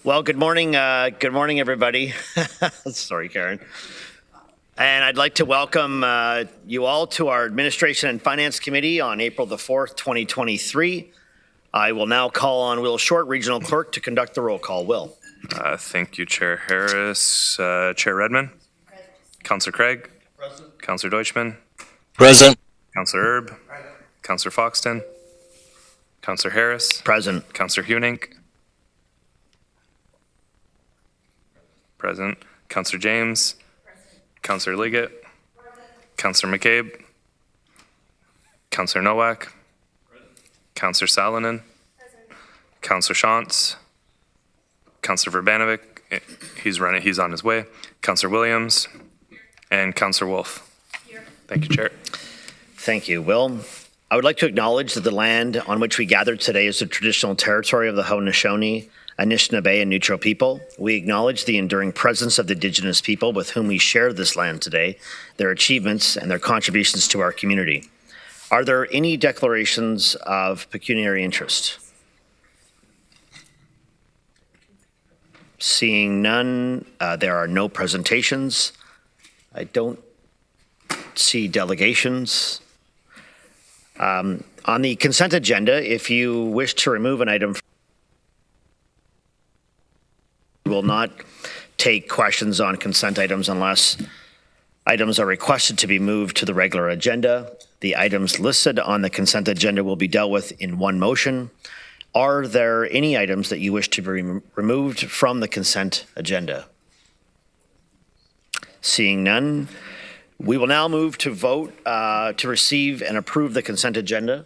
Well, good morning, everybody. Sorry, Karen. And I'd like to welcome you all to our Administration and Finance Committee on April the 4th, 2023. I will now call on Will Short, Regional Clerk, to conduct the roll call. Will. Thank you, Chair Harris. Chair Redmond? Present. Councillor Craig? Present. Councillor Deutschmann? Present. Councillor Erb? Present. Councillor Foxton? Councillor Harris? Present. Councillor Hunink? Present. Councillor James? Present. Councillor Liggett? Present. Councillor McCabe? Councillor Nowak? Present. Councillor Salonen? Present. Councillor Shantz? Councillor Verbanovic, he's on his way. Councillor Williams, and Councillor Wolf. Here. Thank you, Chair. Thank you, Will. I would like to acknowledge that the land on which we gathered today is the traditional territory of the Haudenosaunee, Anishinaabe, and Neutral people. We acknowledge the enduring presence of the Indigenous people with whom we share this land today, their achievements, and their contributions to our community. Are there any declarations of pecuniary interest? Seeing none, there are no presentations. I don't see delegations. On the consent agenda, if you wish to remove an item, we will not take questions on consent items unless items are requested to be moved to the regular agenda. The items listed on the consent agenda will be dealt with in one motion. Are there any items that you wish to be removed from the consent agenda? Seeing none, we will now move to vote to receive and approve the consent agenda.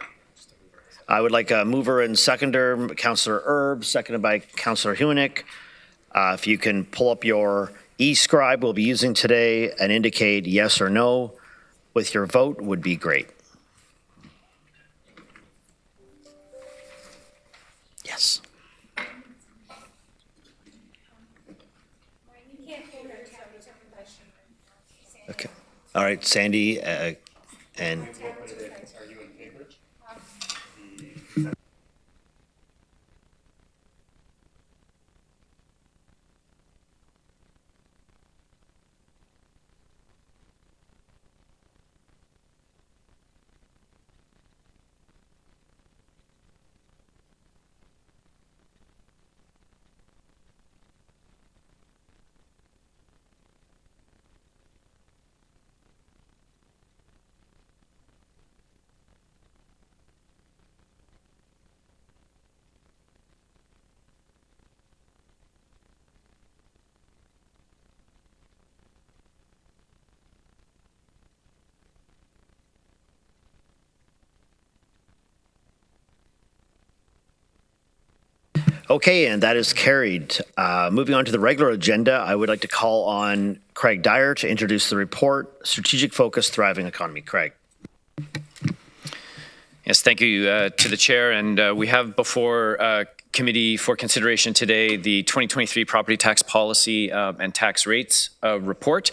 I would like a mover and seconder, Councillor Erb, seconded by Councillor Hunink. If you can pull up your e-scribe we'll be using today and indicate yes or no with your vote would be great. Yes. Okay. All right, Sandy and okay, and that is carried. Moving on to the regular agenda, I would like to call on Craig Dyer to introduce the report, Strategic Focus, Thriving Economy. Craig. Yes, thank you to the Chair. And we have before committee for consideration today the 2023 Property Tax Policy and Tax Rates report.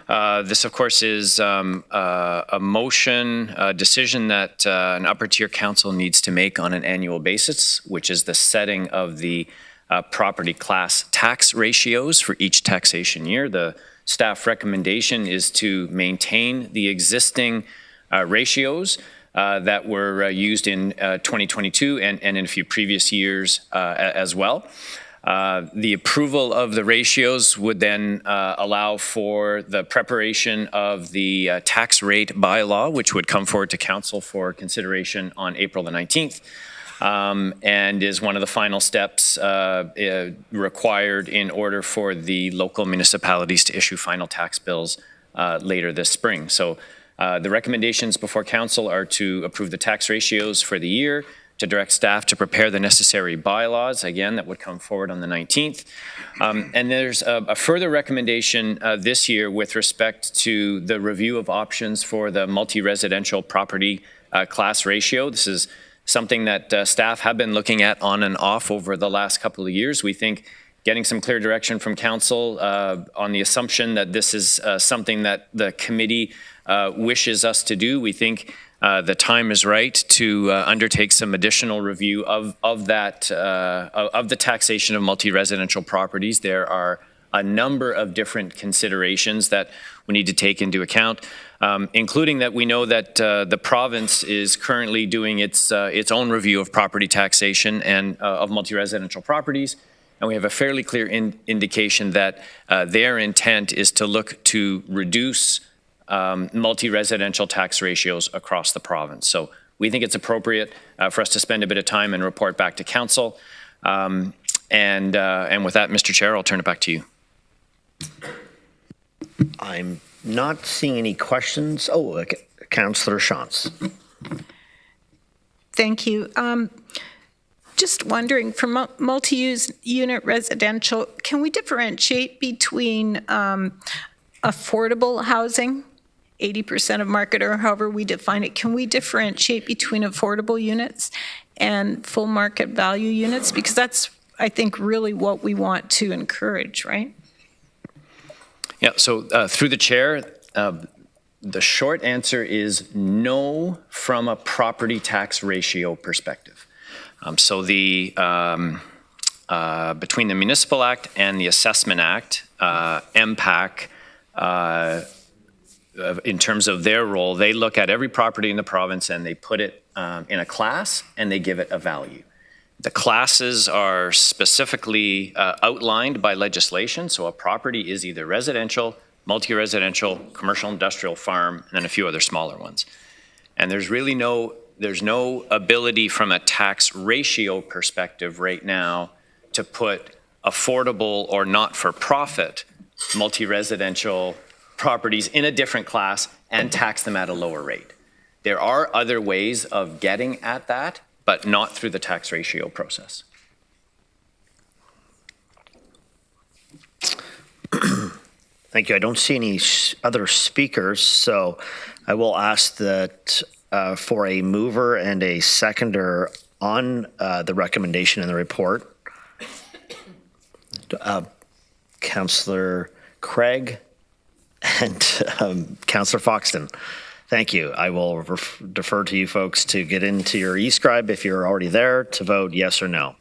This, of course, is a motion, a decision that an upper tier council needs to make on an annual basis, which is the setting of the property class tax ratios for each taxation year. The staff recommendation is to maintain the existing ratios that were used in 2022 and in a few previous years as well. The approval of the ratios would then allow for the preparation of the tax rate bylaw, which would come forward to Council for consideration on April the 19th, and is one of the final steps required in order for the local municipalities to issue final tax bills later this spring. So the recommendations before Council are to approve the tax ratios for the year, to direct staff to prepare the necessary bylaws, again, that would come forward on the 19th. And there's a further recommendation this year with respect to the review of options for the multi-residential property class ratio. This is something that staff have been looking at on and off over the last couple of years. We think getting some clear direction from Council on the assumption that this is something that the committee wishes us to do. We think the time is right to undertake some additional review of the taxation of multi-residential properties. There are a number of different considerations that we need to take into account, including that we know that the province is currently doing its own review of property taxation and of multi-residential properties. And we have a fairly clear indication that their intent is to look to reduce multi-residential tax ratios across the province. So we think it's appropriate for us to spend a bit of time and report back to council. And with that, Mr. Chair, I'll turn it back to you. I'm not seeing any questions. Oh, okay. Councillor Shantz. Thank you. Just wondering, for multi-use unit residential, can we differentiate between affordable housing, 80% of market, or however we define it? Can we differentiate between affordable units and full market value units? Because that's, I think, really what we want to encourage, right? Yeah, so through the chair, the short answer is no from a property tax ratio perspective. So the between the Municipal Act and the Assessment Act, MPAC, in terms of their role, they look at every property in the province and they put it in a class and they give it a value. The classes are specifically outlined by legislation. So a property is either residential, multi-residential, commercial, industrial, farm, and then a few other smaller ones. And there's really there's no ability from a tax ratio perspective right now to put affordable or not-for-profit multi-residential properties in a different class and tax them at a lower rate. There are other ways of getting at that, but not through the tax ratio process. Thank you. I don't see any other speakers, so I will ask that for a mover and a seconder on the recommendation in the report. Councillor Craig and Councillor Foxton. Thank you. I will defer to you folks to get into your e-scribe if you're already there to vote yes or no.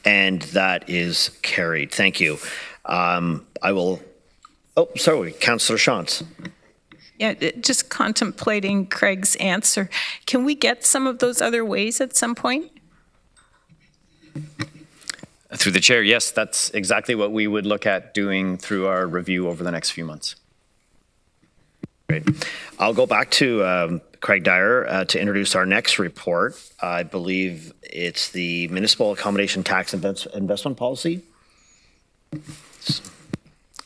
And that is carried. Thank you. I will, oh, sorry, Councillor Shantz. Yeah, just contemplating Craig's answer. Can we get some of those other ways at some point? Through the chair, yes, that's exactly what we would look at doing through our review over the next few months. Great. I'll go back to Craig Dyer to introduce our next report. I believe it's the Municipal Accommodation Tax Investment Policy.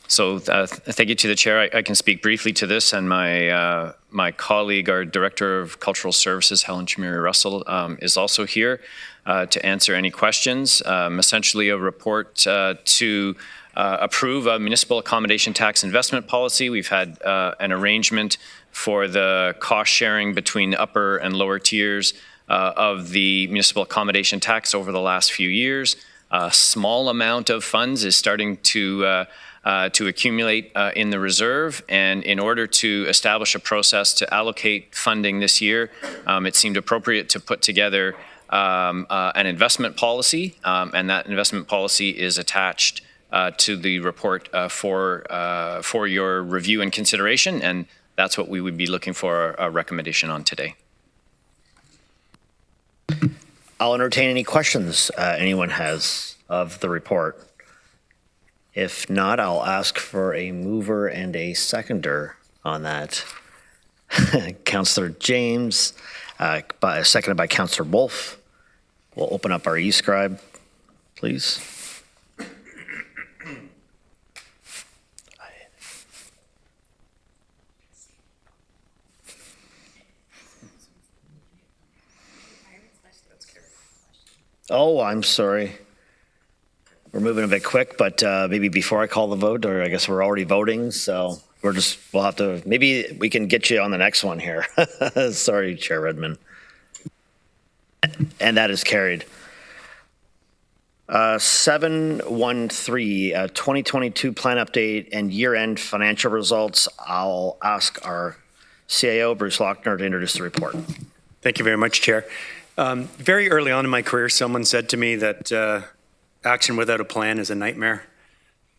So thank you to the chair. I can speak briefly to this, and my colleague, our Director of Cultural Services, Helen Chimeri-Russell, is also here to answer any questions. Essentially a report to approve a municipal accommodation tax investment policy. We've had an arrangement for the cost sharing between upper and lower tiers of the municipal accommodation tax over the last few years. A small amount of funds is starting to accumulate in the reserve, and in order to establish a process to allocate funding this year, it seemed appropriate to put together an investment policy, and that investment policy is attached to the report for your review and consideration, and that's what we would be looking for a recommendation on today. I'll entertain any questions anyone has of the report. If not, I'll ask for a mover and a seconder on that. Councillor James, seconded by Councillor Wolf. We'll open up our e-scribe, please. Oh, I'm sorry. We're moving a bit quick, but maybe before I call the vote, or I guess we're already voting, so we'll have to, maybe we can get you on the next one here. Sorry, Chair Redmond. And that is carried. 713, 2022 plan update and year-end financial results. I'll ask our CAO, Bruce Lochner, to introduce the report. Thank you very much, Chair. Very early on in my career, someone said to me that action without a plan is a nightmare,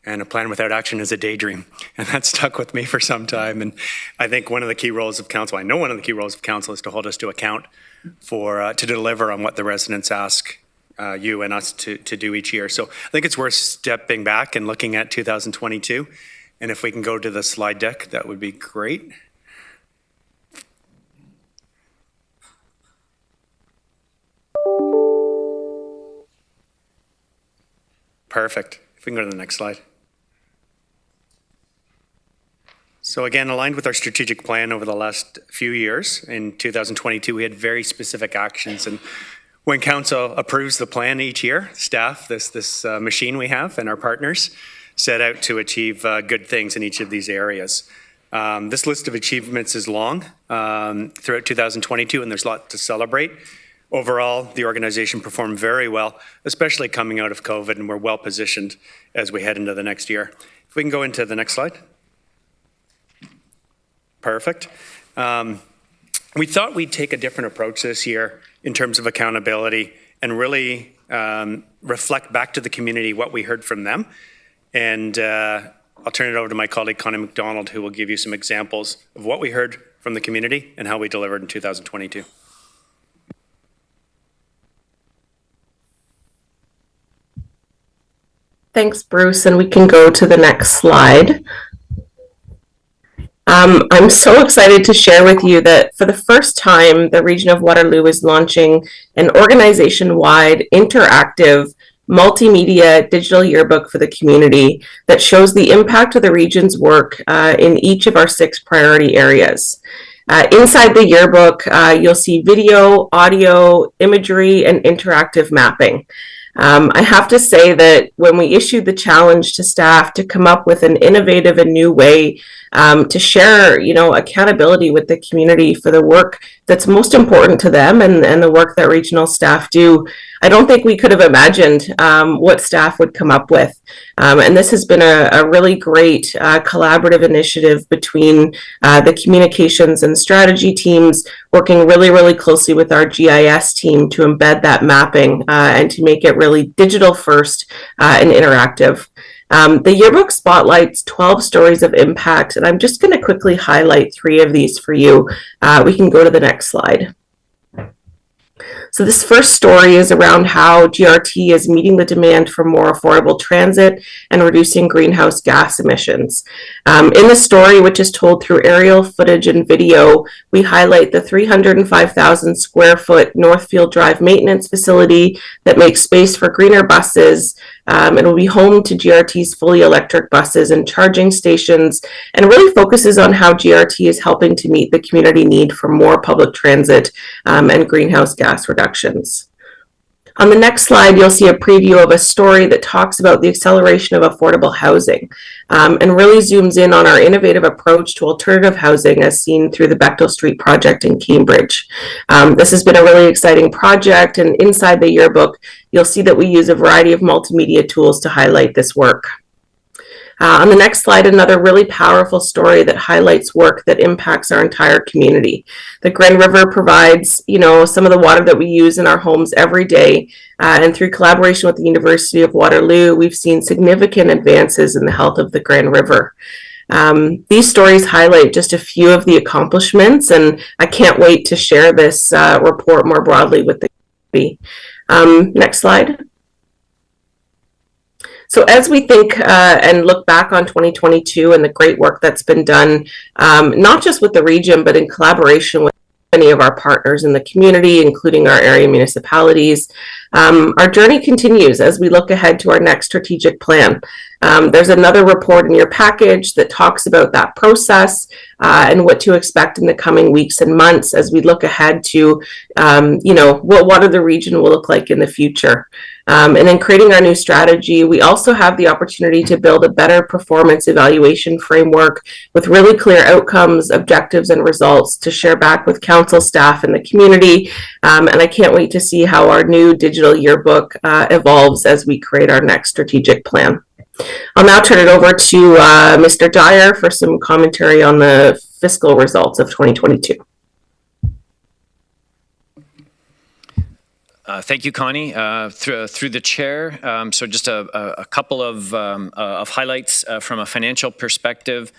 and a plan without action is a daydream. And that stuck with me for some time. And I think one of the key roles of council, I know one of the key roles of council is to hold us to account for, to deliver on what the residents ask you and us to do each year. So I think it's worth stepping back and looking at 2022. And if we can go to the slide deck, that would be great. Perfect. If we can go to the next slide. So again, aligned with our strategic plan over the last few years, in 2022, we had very specific actions. And when council approves the plan each year, staff, this machine we have, and our partners set out to achieve good things in each of these areas. This list of achievements is long throughout 2022, and there's a lot to celebrate. Overall, the organization performed very well, especially coming out of COVID, and we're well positioned as we head into the next year. If we can go into the next slide. Perfect. We thought we'd take a different approach this year in terms of accountability and really reflect back to the community what we heard from them. And I'll turn it over to my colleague, Connie McDonald, who will give you some examples of what we heard from the community and how we delivered in 2022. Thanks, Bruce, and we can go to the next slide. I'm so excited to share with you that for the first time, the region of Waterloo is launching an organization-wide, interactive, multimedia digital yearbook for the community that shows the impact of the region's work in each of our 6 priority areas. Inside the yearbook, you'll see video, audio, imagery, and interactive mapping. I have to say that when we issued the challenge to staff to come up with an innovative and new way to share, accountability with the community for the work that's most important to them and the work that regional staff do, I don't think we could have imagined what staff would come up with. And this has been a really great collaborative initiative between the communications and strategy teams, working really, really closely with our GIS team to embed that mapping and to make it really digital first and interactive. The yearbook spotlights 12 stories of impact, and I'm just going to quickly highlight 3 of these for you. We can go to the next slide. So this first story is around how GRT is meeting the demand for more affordable transit and reducing greenhouse gas emissions. In the story, which is told through aerial footage and video, we highlight the 305,000 square foot Northfield Drive maintenance facility that makes space for greener buses. It will be home to GRT's fully electric buses and charging stations, and really focuses on how GRT is helping to meet the community need for more public transit and greenhouse gas reductions. On the next slide, you'll see a preview of a story that talks about the acceleration of affordable housing and really zooms in on our innovative approach to alternative housing as seen through the Bechtel Street project in Cambridge. This has been a really exciting project, and inside the yearbook, you'll see that we use a variety of multimedia tools to highlight this work. On the next slide, another really powerful story that highlights work that impacts our entire community. The Grand River provides, some of the water that we use in our homes every day. And through collaboration with the University of Waterloo, we've seen significant advances in the health of the Grand River. These stories highlight just a few of the accomplishments, and I can't wait to share this report more broadly with the community. Next slide. So as we think and look back on 2022 and the great work that's been done, not just with the region, but in collaboration with many of our partners in the community, including our area municipalities, our journey continues as we look ahead to our next strategic plan. There's another report in your package that talks about that process and what to expect in the coming weeks and months as we look ahead to, what Water the region will look like in the future. And in creating our new strategy, we also have the opportunity to build a better performance evaluation framework with really clear outcomes, objectives, and results to share back with council staff and the community. And I can't wait to see how our new digital yearbook evolves as we create our next strategic plan. I'll now turn it over to Mr. Dyer for some commentary on the fiscal results of 2022. Thank you, Connie. Through the chair, so just a couple of highlights from a financial perspective.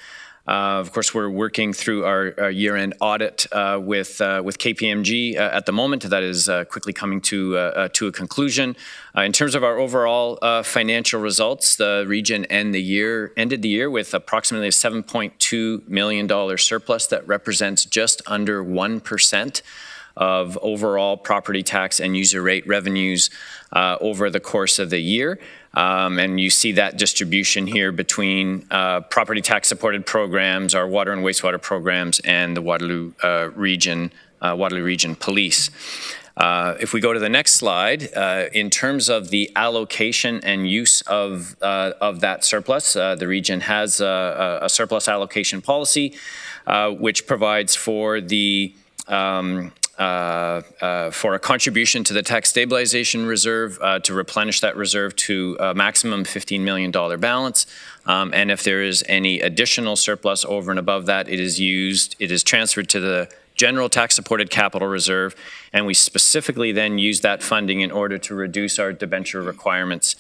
Of course, we're working through our year-end audit with KPMG at the moment. That is quickly coming to a conclusion. In terms of our overall financial results, the region ended the year with approximately a $7.2 million surplus that represents just under 1% of overall property tax and user rate revenues over the course of the year. And you see that distribution here between property tax supported programs, our water and wastewater programs, and the Waterloo Region Police. If we go to the next slide, in terms of the allocation and use of that surplus, the region has a surplus allocation policy which provides for the for a contribution to the tax stabilization reserve to replenish that reserve to a maximum $15 million balance. And if there is any additional surplus over and above that, it is transferred to the general tax supported capital reserve. And we specifically then use that funding in order to reduce our debenture requirements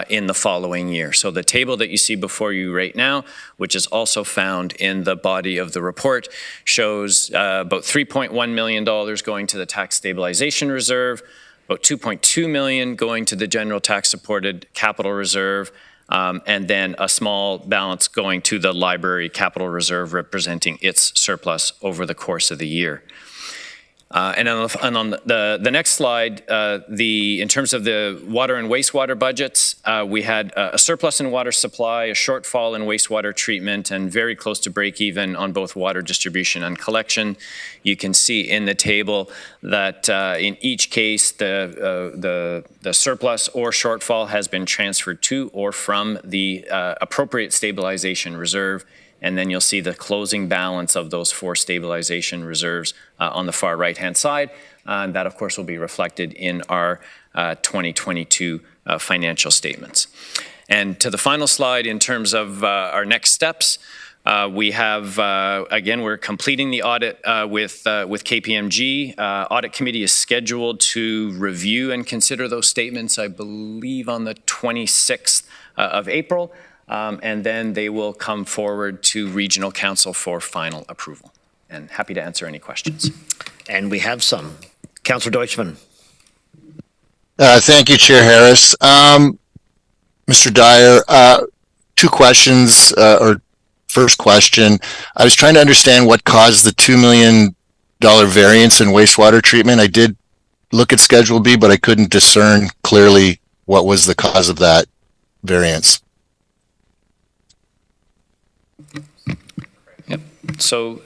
in the following year. So the table that you see before you right now, which is also found in the body of the report, shows about $3.1 million going to the tax stabilization reserve, about $2.2 million going to the general tax supported capital reserve, and then a small balance going to the library capital reserve representing its surplus over the course of the year. And on the next slide, in terms of the water and wastewater budgets, we had a surplus in water supply, a shortfall in wastewater treatment, and very close to break even on both water distribution and collection. You can see in the table that in each case, the surplus or shortfall has been transferred to or from the appropriate stabilization reserve. And then you'll see the closing balance of those 4 stabilization reserves on the far right-hand side. And that, of course, will be reflected in our 2022 financial statements. And to the final slide, in terms of our next steps, we have, again, we're completing the audit with KPMG. Audit committee is scheduled to review and consider those statements, I believe, on the 26th of April. And then they will come forward to Regional Council for final approval. And happy to answer any questions. And we have some. Councillor Deutschman. Thank you, Chair Harris. Mr. Dyer, 2 questions, or first question. I was trying to understand what caused the $2 million variance in wastewater treatment. I did look at Schedule B, but I couldn't discern clearly what was the cause of that variance. Yep. So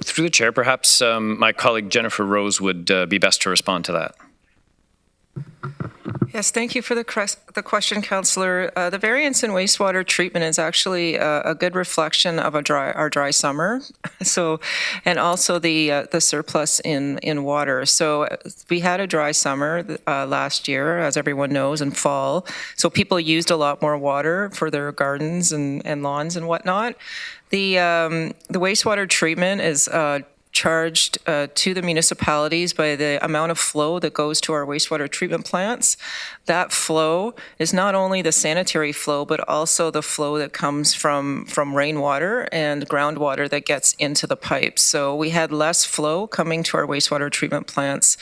through the chair, perhaps my colleague Jennifer Rose would be best to respond to that. Yes, thank you for the question, Councillor. The variance in wastewater treatment is actually a good reflection of our dry summer. So, and also the surplus in water. So we had a dry summer last year, as everyone knows, in fall. So people used a lot more water for their gardens and lawns and whatnot. The wastewater treatment is charged to the municipalities by the amount of flow that goes to our wastewater treatment plants. That flow is not only the sanitary flow, but also the flow that comes from rainwater and groundwater that gets into the pipes. So we had less flow coming to our wastewater treatment plants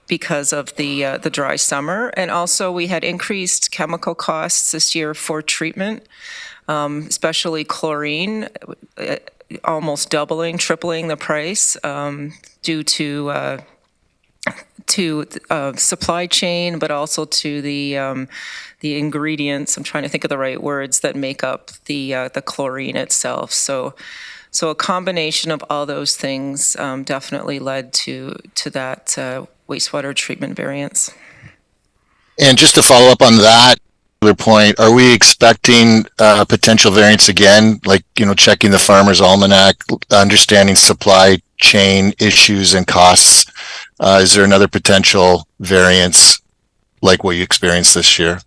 because of the dry summer. And also we had increased chemical costs this year for treatment, especially chlorine, almost doubling, tripling the price due to supply chain, but also to the ingredients. I'm trying to think of the right words that make up the chlorine itself. So a combination of all those things definitely led to that wastewater treatment variance. And just to follow up on that point, are we expecting potential variance again, like, checking the Farmer's Almanac, understanding supply chain issues and costs? Is there another potential variance like what you experienced this year?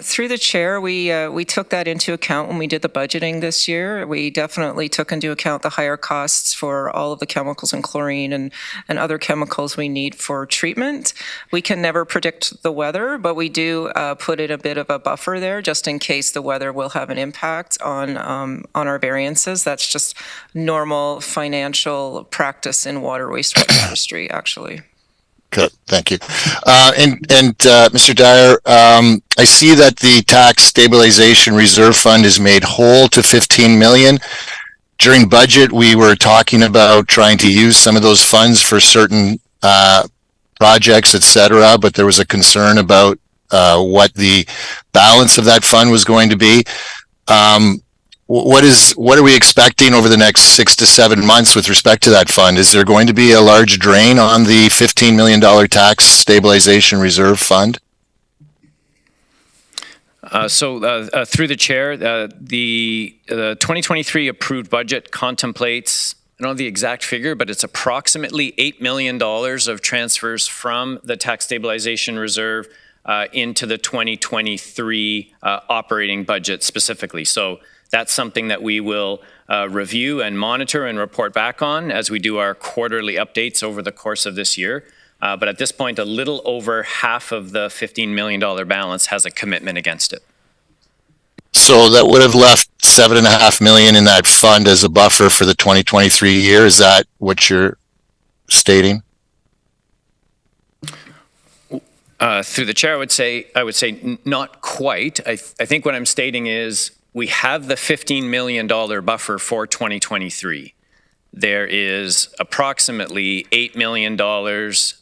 Through the chair, we took that into account when we did the budgeting this year. We definitely took into account the higher costs for all of the chemicals and chlorine and other chemicals we need for treatment. We can never predict the weather, but we do put in a bit of a buffer there just in case the weather will have an impact on our variances. That's just normal financial practice in water wastewater industry, actually. Good, thank you. Mr. Dyer, I see that the tax stabilization reserve fund is made whole to 15 million. During budget, we were talking about trying to use some of those funds for certain projects, et cetera, but there was a concern about what the balance of that fund was going to be. What are we expecting over the next 6 to 7 months with respect to that fund? Is there going to be a large drain on the $15 million tax stabilization reserve fund? Through the chair, the 2023 approved budget contemplates, I don't know the exact figure, but it's approximately $8 million of transfers from the tax stabilization reserve into the 2023 operating budget specifically. So that's something that we will review and monitor and report back on as we do our quarterly updates over the course of this year. But at this point, a little over half of the $15 million balance has a commitment against it. So that would have left $7.5 million in that fund as a buffer for the 2023 year. Is that what you're stating? Through the chair, I would say not quite. I think what I'm stating is we have the $15 million buffer for 2023. There is approximately $8 million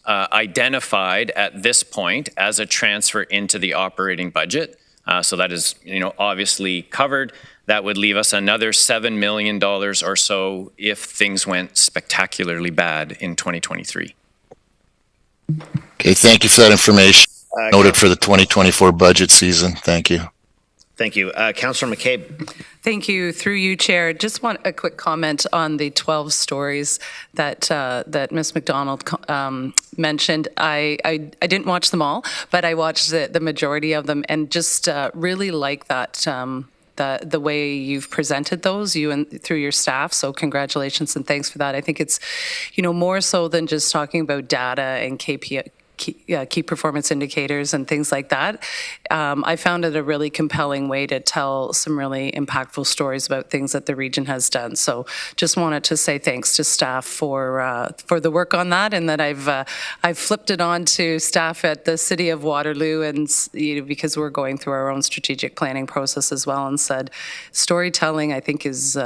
identified at this point as a transfer into the operating budget. So that is, obviously covered. That would leave us another $7 million or so if things went spectacularly bad in 2023. Okay, thank you for that information. Noted for the 2024 budget season. Thank you. Thank you. Councillor McCabe. Thank you. Through you, Chair. Just want a quick comment on the 12 stories that Ms. McDonald mentioned. I didn't watch them all, but I watched the majority of them, and just really like that the way you've presented those, you and through your staff. So congratulations and thanks for that. I think it's more so than just talking about data and KPI. Key performance indicators and things like that. I found it a really compelling way to tell some really impactful stories about things that the region has done. So just wanted to say thanks to staff for the work on that, and that I've flipped it on to staff at the City of Waterloo, and because we're going through our own strategic planning process as well, and said storytelling I think is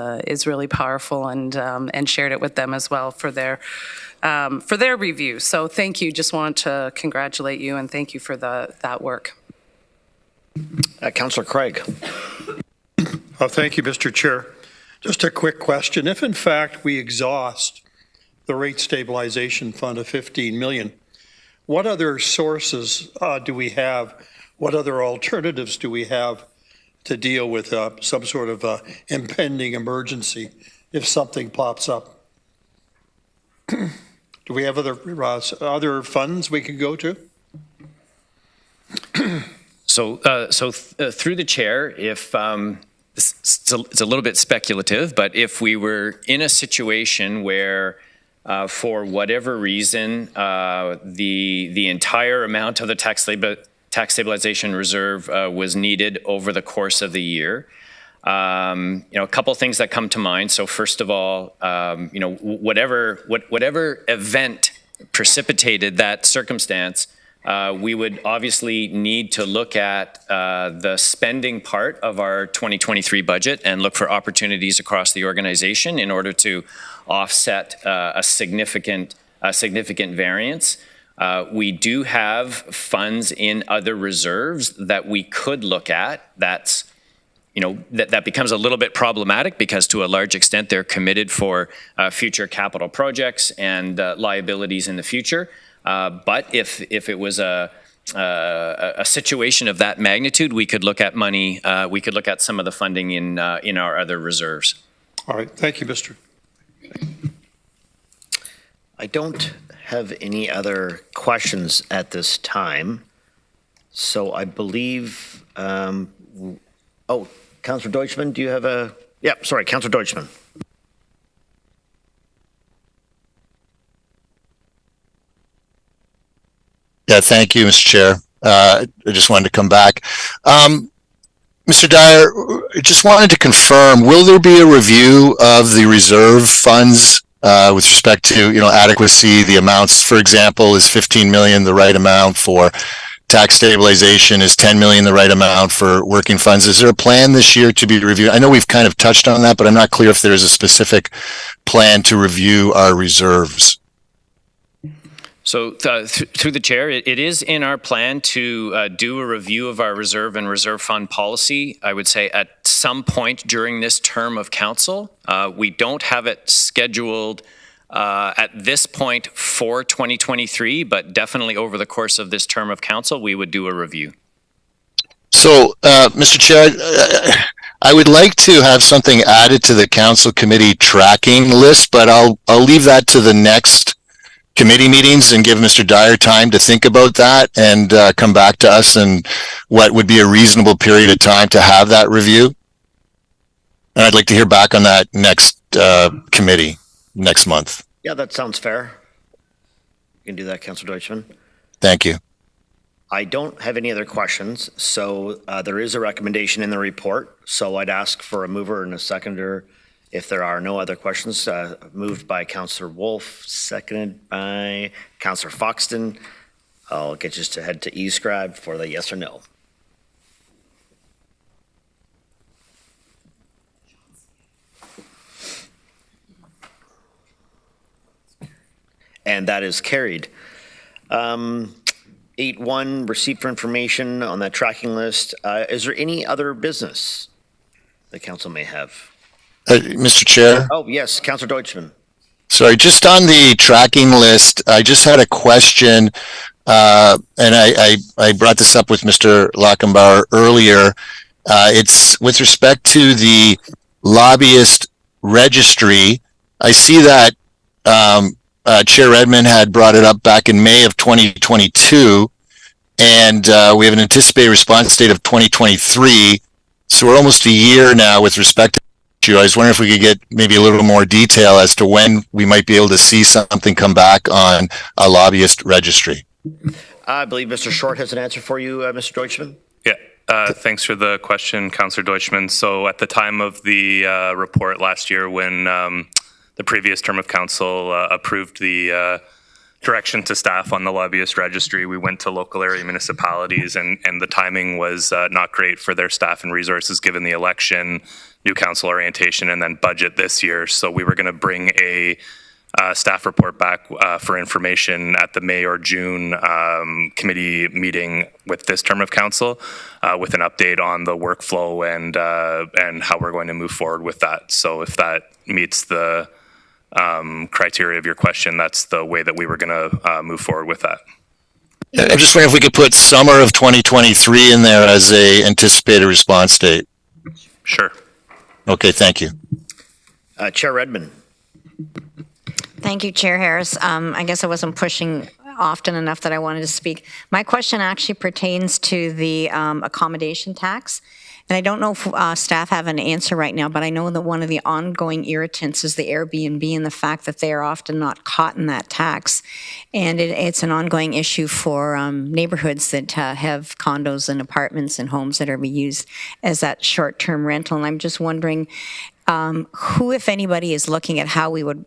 really powerful, and shared it with them as well for their review. So thank you. Just wanted to congratulate you and thank you for that work. Councillor Craig. Thank you, Mr. Chair. Just a quick question. If in fact we exhaust the rate stabilization fund of 15 million, what other sources do we have? What other alternatives do we have to deal with some sort of impending emergency if something pops up? Do we have other funds we can go to? So through the chair, if it's a little bit speculative, but if we were in a situation where, for whatever reason, the entire amount of the tax stabilization reserve was needed over the course of the year. A couple things that come to mind. So first of all, whatever event precipitated that circumstance, we would obviously need to look at the spending part of our 2023 budget and look for opportunities across the organization in order to offset a significant a significant variance. We do have funds in other reserves that we could look at. That's, that becomes a little bit problematic because to a large extent they're committed for future capital projects and liabilities in the future. But if it was a situation of that magnitude, we could look at money, we could look at some of the funding in our other reserves. All right. Thank you, Mr. I don't have any other questions at this time. So I believe, Councillor Deutschmann, do you have a, sorry, Councillor Deutschmann. Yeah, thank you, Mr. Chair. I just wanted to come back. Mr. Dyer, I just wanted to confirm, will there be a review of the reserve funds with respect to, adequacy, the amounts? For example, is 15 million the right amount for tax stabilization? Is 10 million the right amount for working funds? Is there a plan this year to be reviewed? I know we've kind of touched on that, but I'm not clear if there is a specific plan to review our reserves. So through the chair, it is in our plan to do a review of our reserve and reserve fund policy, I would say at some point during this term of council. We don't have it scheduled at this point for 2023, but definitely over the course of this term of council, we would do a review. So, Mr. Chair, I would like to have something added to the council committee tracking list, but I'll leave that to the next committee meetings and give Mr. Dyer time to think about that and come back to us and what would be a reasonable period of time to have that review. And I'd like to hear back on that next committee next month. Yeah, that sounds fair. You can do that, Councillor Deutschmann. Thank you. I don't have any other questions, so there is a recommendation in the report. So I'd ask for a mover and a seconder if there are no other questions. Moved by Councillor Wolf, seconded by Councillor Foxton. I'll get just to head to e-scribe for the yes or no. And that is carried. 8.1, receipt for information on that tracking list. Is there any other business the council may have? Mr. Chair? Oh, yes, Councillor Deutschmann. Sorry, just on the tracking list, I just had a question, and I brought this up with Mr. Lockenbauer earlier. It's with respect to the lobbyist registry. I see that Chair Redmond had brought it up back in May of 2022, and we have an anticipated response date of 2023. So we're almost a year now with respect to I was wondering if we could get maybe a little more detail as to when we might be able to see something come back on a lobbyist registry. I believe Mr. Short has an answer for you, Mr. Deutschmann. Yeah, thanks for the question, Councillor Deutschmann. So at the time of the report last year when the previous term of council approved the direction to staff on the lobbyist registry, we went to local area municipalities and the timing was not great for their staff and resources given the election, new council orientation, and then budget this year. So we were going to bring a staff report back for information at the May or June committee meeting with this term of council with an update on the workflow and how we're going to move forward with that. So if that meets the criteria of your question, that's the way that we were going to move forward with that. I'm just wondering if we could put summer of 2023 in there as a anticipated response date. Sure. Okay, thank you. Chair Redmond. Thank you, Chair Harris. I guess I wasn't pushing often enough that I wanted to speak. My question actually pertains to the accommodation tax. And I don't know if staff have an answer right now, but I know that one of the ongoing irritants is the Airbnb and the fact that they are often not caught in that tax. And it's an ongoing issue for neighborhoods that have condos and apartments and homes that are used as that short-term rental. And I'm just wondering who, if anybody, is looking at how we would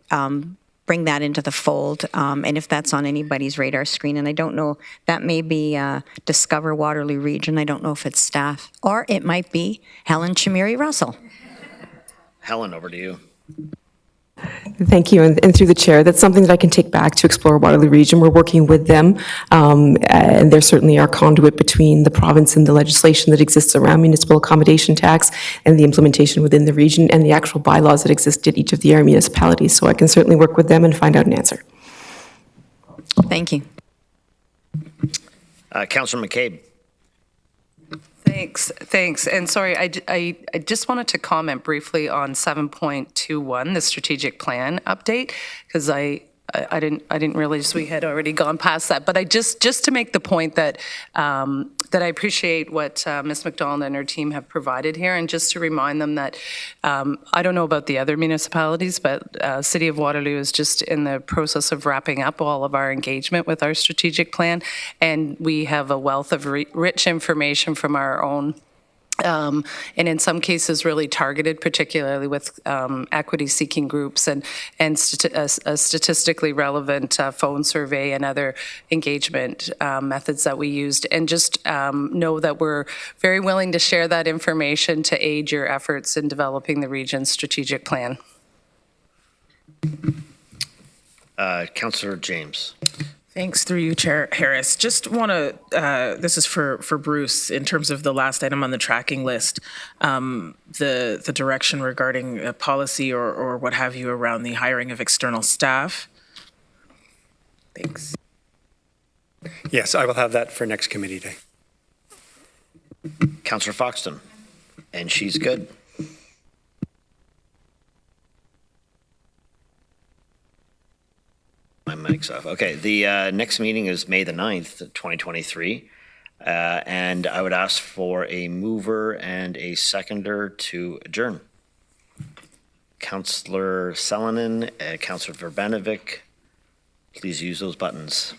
bring that into the fold, and if that's on anybody's radar screen. And I don't know, that may be Discover Waterloo Region. I don't know if it's staff, or it might be Helen Chamiri Russell. Helen, over to you. Thank you, and through the chair, that's something that I can take back to Explore Waterloo Region. We're working with them, and they're certainly our conduit between the province and the legislation that exists around municipal accommodation tax and the implementation within the region and the actual bylaws that exist at each of the area municipalities. So I can certainly work with them and find out an answer. Thank you. Councillor McCabe. Thanks. And sorry, I just wanted to comment briefly on 7.21, the strategic plan update, because I didn't realize we had already gone past that. But I just to make the point that that I appreciate what Ms. McDonald and her team have provided here, and just to remind them that I don't know about the other municipalities, but City of Waterloo is just in the process of wrapping up all of our engagement with our strategic plan, and we have a wealth of rich information from our own and in some cases really targeted, particularly with equity-seeking groups and a statistically relevant phone survey and other engagement methods that we used. And just know that we're very willing to share that information to aid your efforts in developing the region's strategic plan. Councillor James. Thanks, through you, Chair Harris. Just want to, this is for Bruce, in terms of the last item on the tracking list, the direction regarding a policy or what have you around the hiring of external staff. Thanks. Yes, I will have that for next committee day. Councillor Foxton. And she's good. My mic's off. Okay, the next meeting is May the 9th, 2023. And I would ask for a mover and a seconder to adjourn. Councillor Selenin, Councillor Verbanovic, please use those buttons.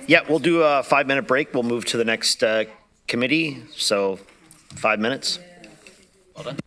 Yeah, we'll do a 5-minute break. We'll move to the next committee. So 5 minutes. Well done.